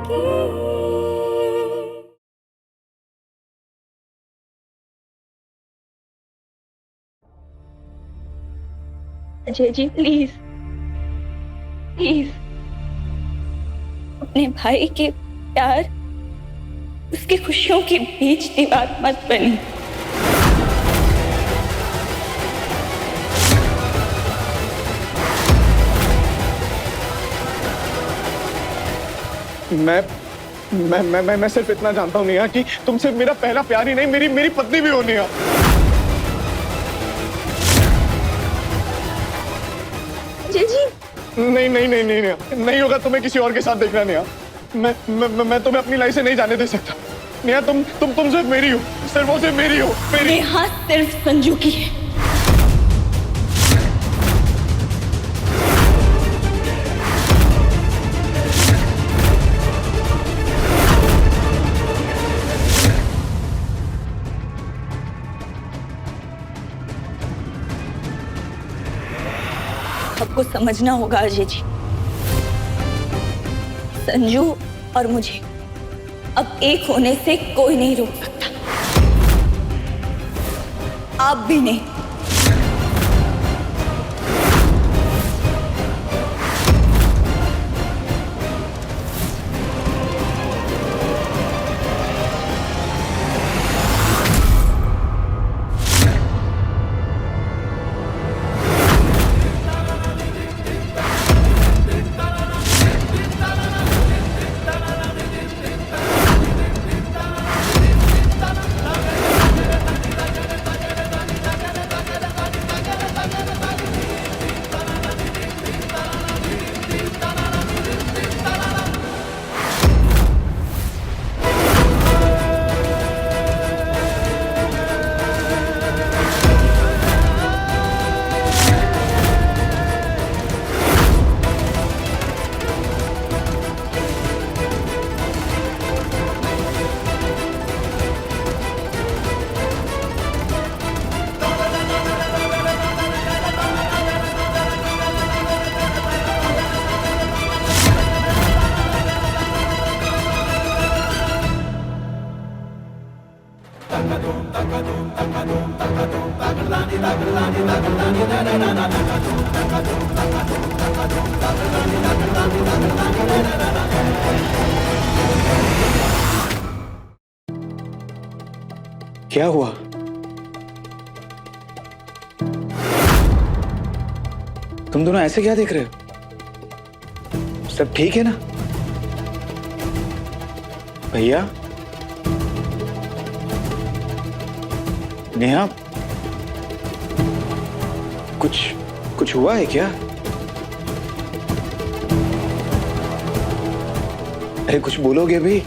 Ajay ji please please अपने भाई के प्यार, उसकी खुशियों के बीच दीवार मत बनी। मैं सिर्फ इतना जानता हूँ नेहा कि तुम सिर्फ मेरा पहला प्यार ही नहीं, मेरी पत्नी भी हो नेहा। अजय जी नहीं नहीं नहीं नहीं नेहा, नहीं होगा, तुम्हें किसी और के साथ देखना नेहा। मैं तुम्हें अपनी लाइफ से नहीं जाने दे सकता नेहा। तुम सिर्फ मेरी हो, सिर्फ वो सिर्फ मेरी हो, मेरी। नेहा सिर्फ संजू की है। आपको समझना होगा अजय जी, संजू और मुझे अब एक होने से कोई नहीं रोक सकता, आप भी नहीं। क्या हुआ? तुम दोनों ऐसे क्या देख रहे हो? सब ठीक है ना? भैया, नेहा, कुछ हुआ है क्या? अरे कुछ बोलोगे भी?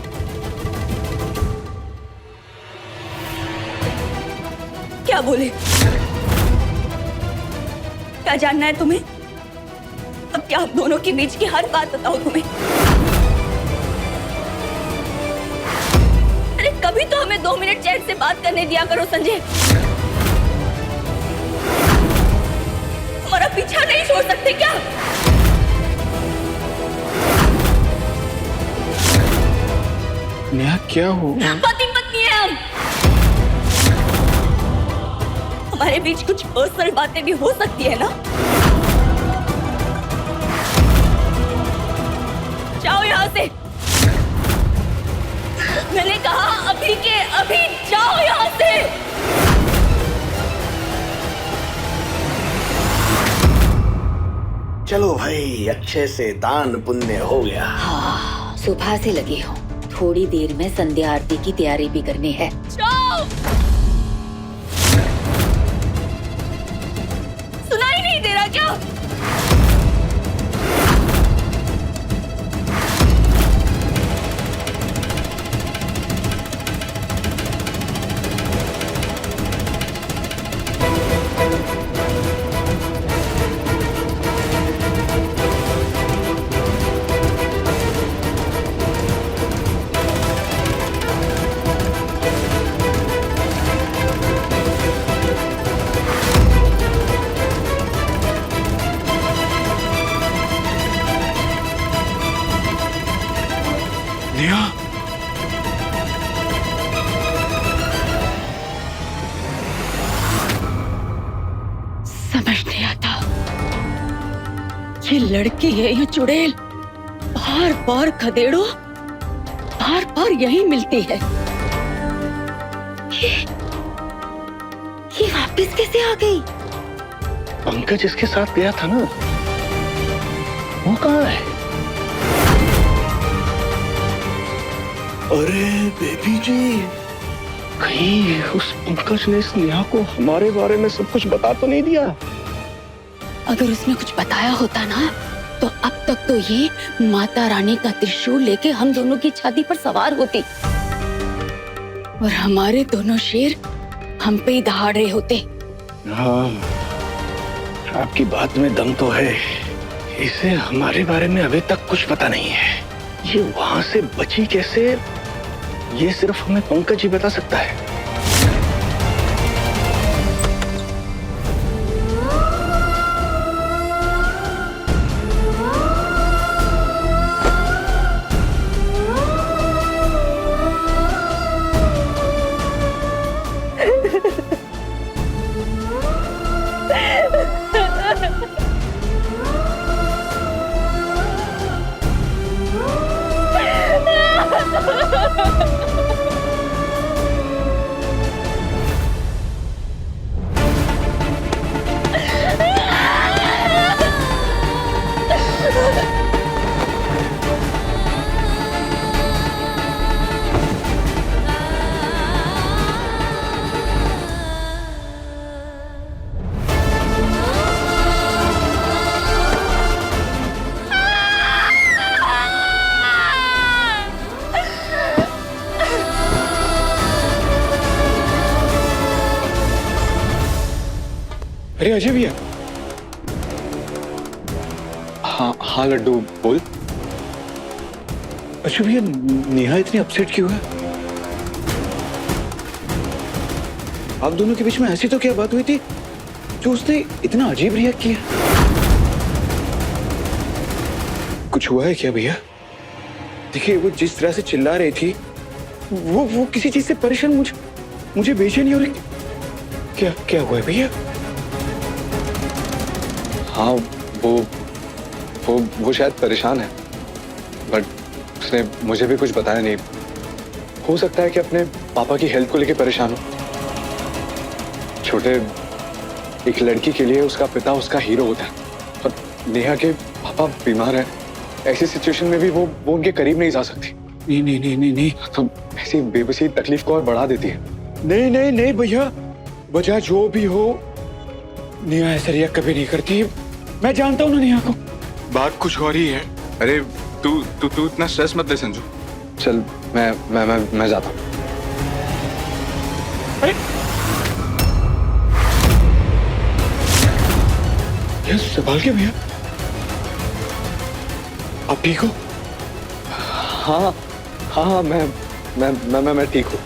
क्या बोले? क्या जानना है तुम्हें? अब क्या आप दोनों के बीच की हर बात बताऊं तुम्हें? अरे कभी तो हमें 2 मिनट चैन से बात करने दिया करो संजय। हमारा पीछा नहीं छोड़ सकते क्या? नेहा क्या हो? पति पत्नी है हम, हमारे बीच कुछ पर्सनल बातें भी हो सकती है ना। जाओ यहाँ से, मैंने कहा अभी के अभी जाओ यहाँ से। चलो भाई, अच्छे से दान पुण्य हो गया। हाँ, सुबह से लगी हूँ, थोड़ी देर में संध्या आरती की तैयारी भी करनी है। जाओ। सुनाई नहीं दे रहा क्या? नेहा, समझ नहीं आता ये लड़की है या चुड़ैल। बार बार खदेड़ो, बार बार यही मिलती है। ये वापस कैसे आ गई? पंकज इसके साथ गया था ना, वो कहाँ है? अरे बेबी जी, कहीं उस पंकज ने इस नेहा को हमारे बारे में सब कुछ बता तो नहीं दिया? अगर उसने कुछ बताया होता ना तो अब तक तो ये माता रानी का त्रिशूल लेके हम दोनों की छाती पर सवार होती और हमारे दोनों शेर हम पे ही दहाड़ रहे होते। हाँ, आपकी बात में दम तो है। इसे हमारे बारे में अभी तक कुछ पता नहीं है। ये वहां से बची कैसे, ये सिर्फ हमें पंकज ही बता सकता है। अरे अजय भैया। हाँ हाँ लड्डू बोल। अजय भैया, नेहा इतनी अपसेट क्यों है? आप दोनों के बीच में ऐसी तो क्या बात हुई थी जो उसने इतना अजीब रिएक्ट किया? कुछ हुआ है क्या भैया? देखिए, वो जिस तरह से चिल्ला रही थी, वो किसी चीज से परेशान, मुझे बेचैनी हो रही। क्या क्या हुआ है भैया? हाँ, वो शायद परेशान है, बट उसने मुझे भी कुछ बताया नहीं। हो सकता है कि अपने पापा की हेल्थ को लेके परेशान हो। छोटे एक लड़की के लिए उसका पिता उसका हीरो होता है, और नेहा के पापा बीमार है। ऐसी सिचुएशन में भी वो उनके करीब नहीं जा सकती। नहीं नहीं नहीं नहीं नहीं, तो ऐसी बेबसी तकलीफ को और बढ़ा देती है। नहीं नहीं नहीं भैया, वजह जो भी हो, नेहा ऐसा रिएक्ट कभी नहीं करती। मैं जानता हूँ ना नेहा को। बात कुछ और ही है। अरे तू इतना स्ट्रेस मत ले संजू। चल, मैं जाता हूँ। अरे ये संभाल के भैया, आप ठीक हो? हाँ हाँ हाँ, मैं ठीक हूँ।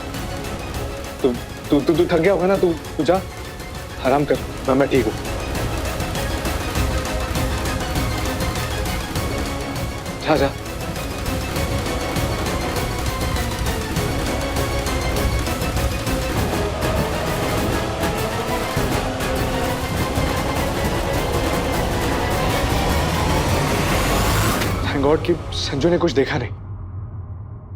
तू थक गया होगा ना, तू जा आराम कर। मैं ठीक हूँ। जा। थैंक गॉड कि संजू ने कुछ देखा नहीं।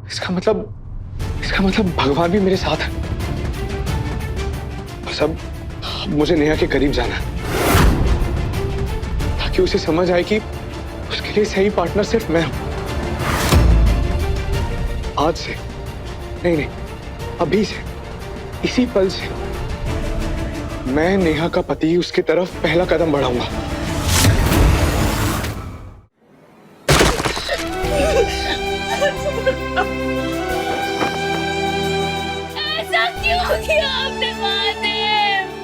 इसका मतलब भगवान भी मेरे साथ है। बस अब मुझे नेहा के करीब जाना है, ताकि उसे समझ आए कि उसके लिए सही पार्टनर सिर्फ मैं हूं। आज से नहीं, अभी से, इसी पल से मैं नेहा का पति उसकी तरफ पहला कदम बढ़ाऊंगा। ऐसा क्यों किया आपने महादेव?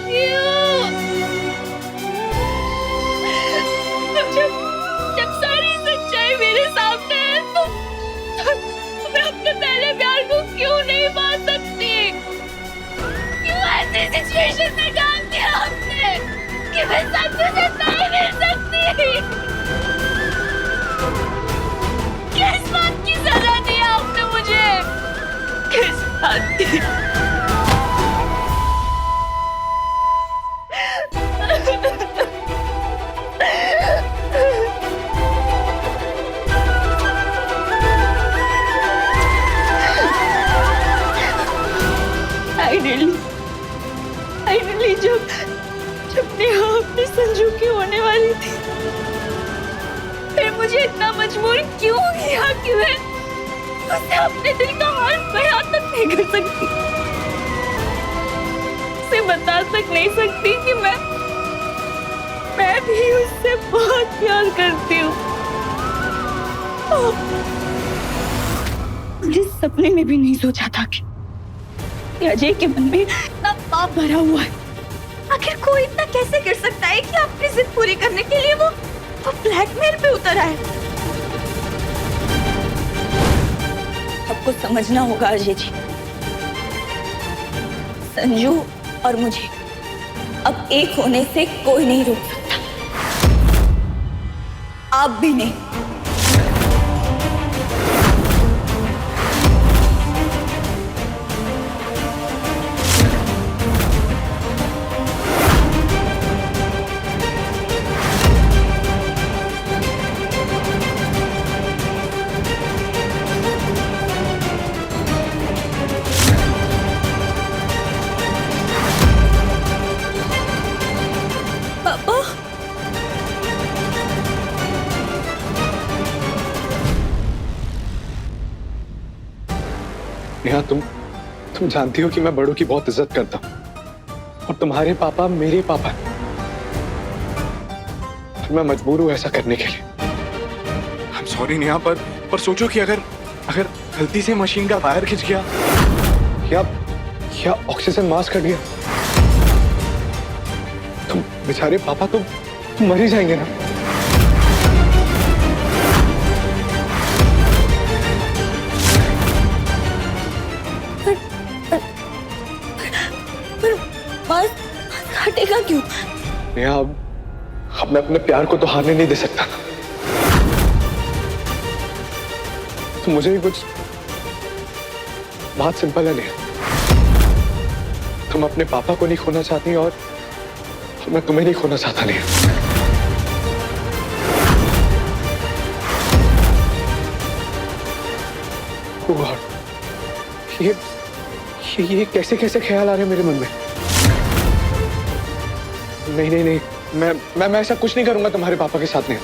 क्यों? जब सारी सच्चाई मेरे सामने है तो मैं अपने पहले प्यार को क्यों नहीं मान सकती? क्यों ऐसी सिचुएशन में डाल दिया आपने कि मैं संजू से नहीं मिल सकती? किस बात की सजा दी फाइनली जब नेहा अपने संजू की होने वाली थी, फिर मुझे इतना मजबूर क्यों किया कि मैं उसे अपने दिल का हाल बयां तक नहीं कर सकती, उसे बता तक नहीं सकती कि मैं भी उससे बहुत प्यार करती हूँ। मुझे सपने में भी नहीं सोचा था कि अजय के मन में इतना पाप भरा हुआ है। आखिर कोई इतना कैसे कर सकता है कि अपनी जिद पूरी करने के लिए वो ब्लैकमेल पे उतर आए। आपको समझना होगा अजय जी, संजू और मुझे अब एक होने से कोई नहीं रोक सकता, आप भी नहीं। पापा, नेहा, तुम जानती हो कि मैं बड़ों की बहुत इज्जत करता हूं और तुम्हारे पापा मेरे पापा हैं। और मैं मजबूर हूं ऐसा करने के लिए। आई एम सॉरी नेहा, पर सोचो कि अगर गलती से मशीन का वायर खिंच गया या ऑक्सीजन मास्क हट गया, तुम बेचारे पापा तो मर ही जाएंगे ना। पर मास्क हटेगा क्यों? नेहा, अब मैं अपने प्यार को तो हारने नहीं दे सकता ना। तो मुझे भी कुछ बात सिंपल है नेहा, तुम अपने पापा को नहीं खोना चाहती और मैं तुम्हें नहीं खोना चाहता नहीं। ये कैसे कैसे ख्याल आ रहे हैं मेरे मन में। नहीं, मैं ऐसा कुछ नहीं करूंगा तुम्हारे पापा के साथ नहीं।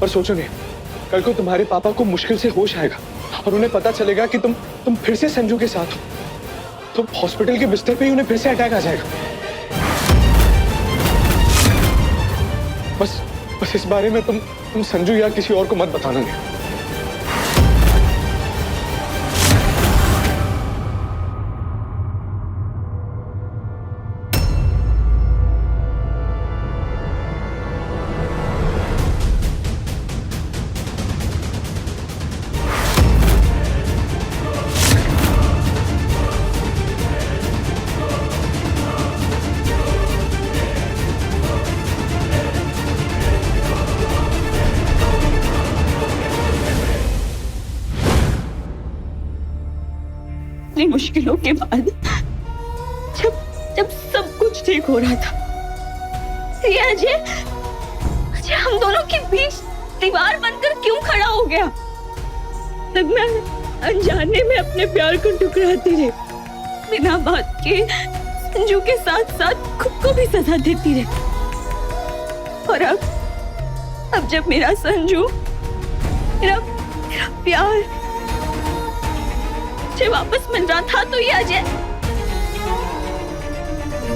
पर सोचो नहीं, कल को तुम्हारे पापा को मुश्किल से होश आएगा और उन्हें पता चलेगा कि तुम फिर से संजू के साथ हो, तो हॉस्पिटल के बिस्तर पे ही उन्हें फिर से अटैक आ जाएगा। बस इस बारे में तुम संजू या किसी और को मत बताना नहीं। इतनी मुश्किलों के बाद जब सब कुछ ठीक हो रहा था, ये अजय हम दोनों के बीच दीवार बनकर क्यों खड़ा हो गया? तब मैं अनजाने में अपने प्यार को ठुकराती रही, बिना बात के संजू के साथ साथ खुद को भी सजा देती रही। और अब जब मेरा संजू, मेरा प्यार मुझे वापस मिल रहा था, तो ये अजय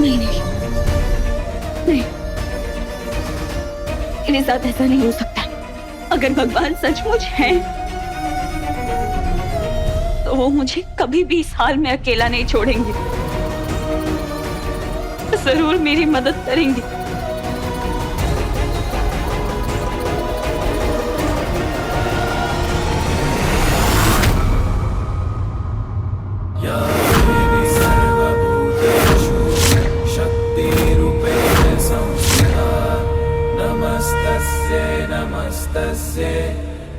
नहीं, मेरे साथ ऐसा नहीं हो सकता। अगर भगवान सचमुच है तो वो मुझे कभी भी इस हाल में अकेला नहीं छोड़ेंगे, जरूर मेरी मदद करेंगे।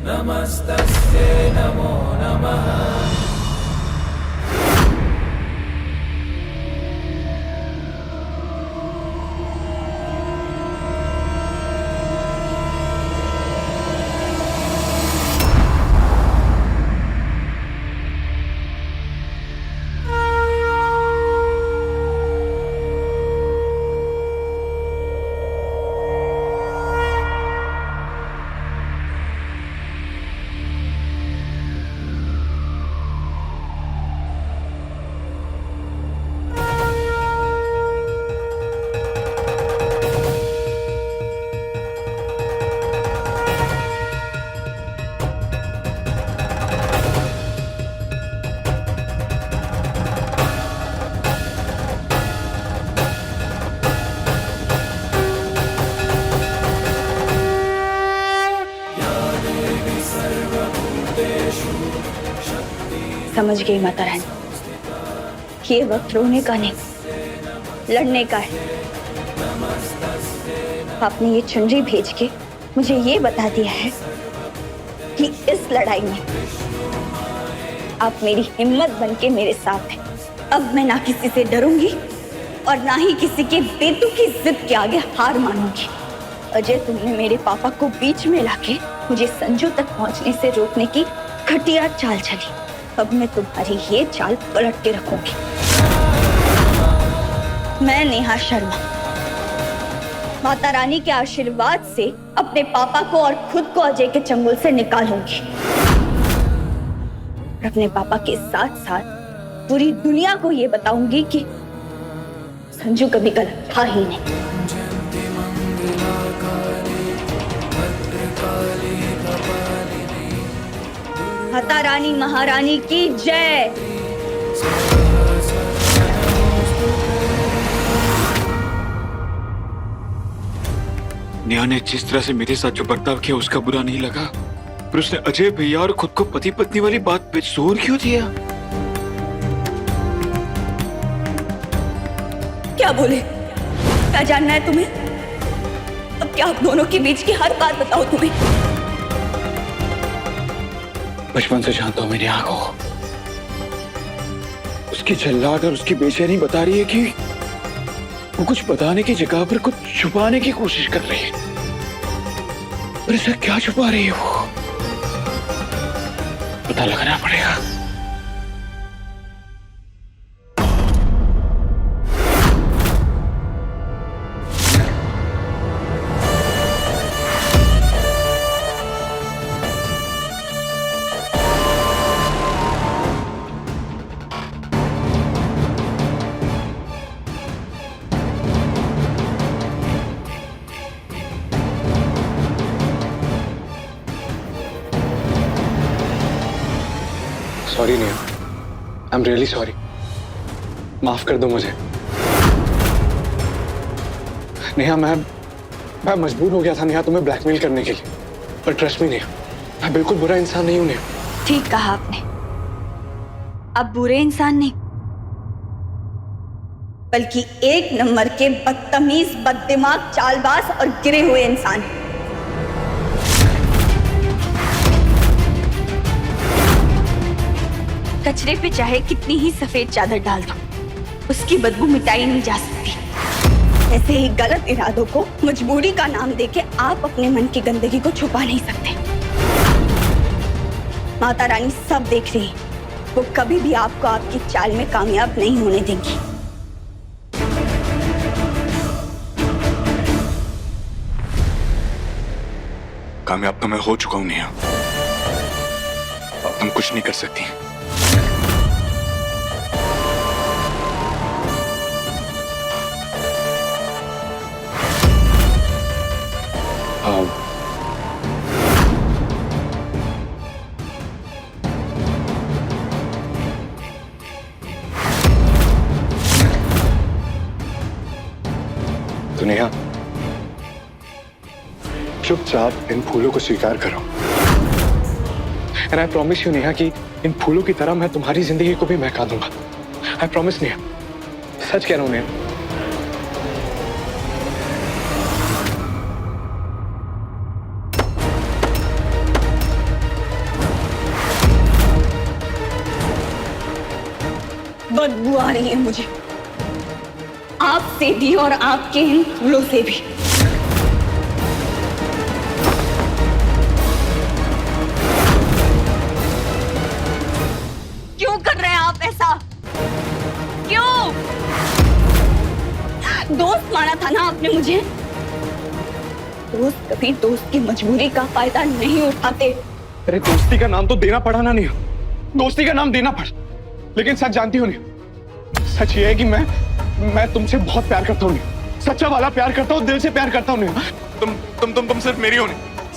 नमस्तस्ये नमो नमः। समझ गई माता रानी, ये वक्त रोने का नहीं, लड़ने का है। आपने ये चुनरी भेज के मुझे ये बता दिया है कि इस लड़ाई में आप मेरी हिम्मत बन के मेरे साथ हैं। अब मैं ना किसी से डरूंगी और ना ही किसी के बेतुकी जिद के आगे हार मानूंगी। अजय, तुमने मेरे पापा को बीच में लाके मुझे संजू तक पहुंचने से रोकने की घटिया चाल चली। अब मैं तुम्हारी ये चाल पलट के रखूंगी। मैं नेहा शर्मा माता रानी के आशीर्वाद से अपने पापा को और खुद को अजय के चंगुल से निकालूंगी। अपने पापा के साथ साथ पूरी दुनिया को ये बताऊंगी कि संजू कभी गलत था ही नहीं। माता रानी महारानी की जय। नेहा ने जिस तरह से मेरे साथ जो बर्ताव किया उसका बुरा नहीं लगा, पर उसने अजय भैया और खुद को पति पत्नी वाली बात पे जोर क्यों दिया? क्या बोले? क्या जानना है तुम्हें? अब क्या आप दोनों के बीच की हर बात बताओ तुम्हें? बचपन से जानता हूं मेरी आंखों को। उसकी झल्लाहट और उसकी बेचैनी बता रही है कि वो कुछ बताने की जगह पर कुछ छुपाने की कोशिश कर रही है। पर ऐसा क्या छुपा रही है वो? पता लगाना पड़ेगा। Sorry Neha, I am really sorry. माफ कर दो मुझे। नेहा, मैं मजबूर हो गया था नेहा तुम्हें ब्लैकमेल करने के लिए, पर ट्रस्ट मी नेहा, मैं बिल्कुल बुरा इंसान नहीं हूं नेहा। ठीक कहा आपने। आप बुरे इंसान नहीं, बल्कि एक नंबर के बदतमीज, बददिमाग, चालबाज और गिरे हुए इंसान। कचरे पे चाहे कितनी ही सफेद चादर डाल दो, उसकी बदबू मिटाई नहीं जा सकती। ऐसे ही गलत इरादों को मजबूरी का नाम देके आप अपने मन की गंदगी को छुपा नहीं सकते। माता रानी सब देख रही है, वो कभी भी आपको आपकी चाल में कामयाब नहीं होने देंगी। कामयाब तो मैं हो चुका हूं नेहा, अब तुम कुछ नहीं कर सकती। तो नेहा, चुपचाप इन फूलों को स्वीकार करो। And I promise you Neha कि इन फूलों की तरह मैं तुम्हारी जिंदगी को भी महका दूंगा। आई प्रॉमिस नेहा, सच कह रहा हूं नेहा। बदबू आ रही है मुझे, आपसे भी और आपके इन फूलों से भी। क्यों कर रहे हैं आप ऐसा? क्यों? दोस्त माना था ना आपने मुझे। दोस्त कभी दोस्त की मजबूरी का फायदा नहीं उठाते। अरे दोस्ती का नाम तो देना पड़ा ना नेहा, दोस्ती का नाम देना पड़ा, लेकिन सच जानती हो नेहा, सच ये है कि मैं तुमसे बहुत प्यार करता हूँ नेहा, सच्चा वाला प्यार करता हूँ, दिल से प्यार करता हूँ नेहा। तुम सिर्फ मेरी हो,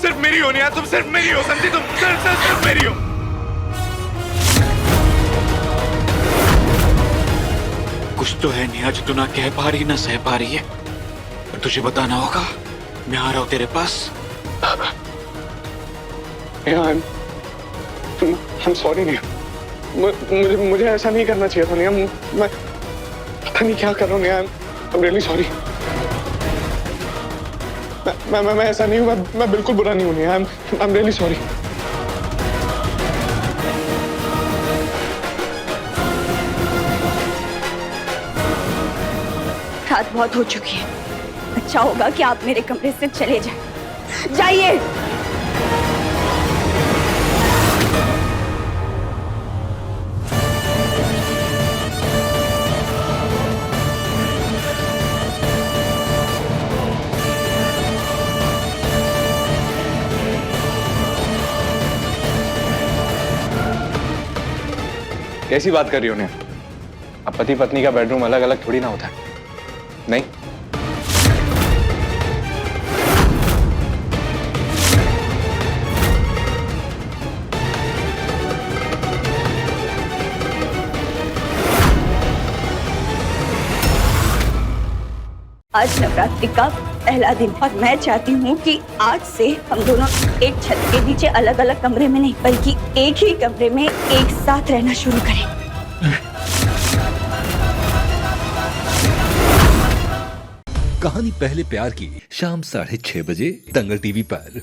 सिर्फ मेरी हो नेहा, तुम सिर्फ मेरी हो, समझी? तुम सिर्फ मेरी हो। कुछ तो है नेहा जो तू ना कह पा रही ना सह पा रही है, पर तुझे बताना होगा। मैं आ रहा हूं तेरे पास। नेहा, I'm sorry नेहा, मुझे ऐसा नहीं करना चाहिए था नेहा। मैं पता नहीं क्या कर रहा हूँ Neha. I am really sorry. मैं ऐसा नहीं हूँ। मैं बिल्कुल बुरा नहीं हूँ Neha. I am really sorry. रात बहुत हो चुकी है। अच्छा होगा कि आप मेरे कमरे से चले जाएं। जाइए। कैसी बात कर रही हो नेहा? अब पति पत्नी का बेडरूम अलग अलग थोड़ी ना होता है। नहीं, आज नवरात्रि का पहला दिन और मैं चाहती हूँ कि आज से हम दोनों एक छत के नीचे अलग अलग कमरे में नहीं बल्कि एक ही कमरे में एक साथ रहना शुरू करें। कहानी पहले प्यार की शाम 6:30 बजे दंगल टीवी पर।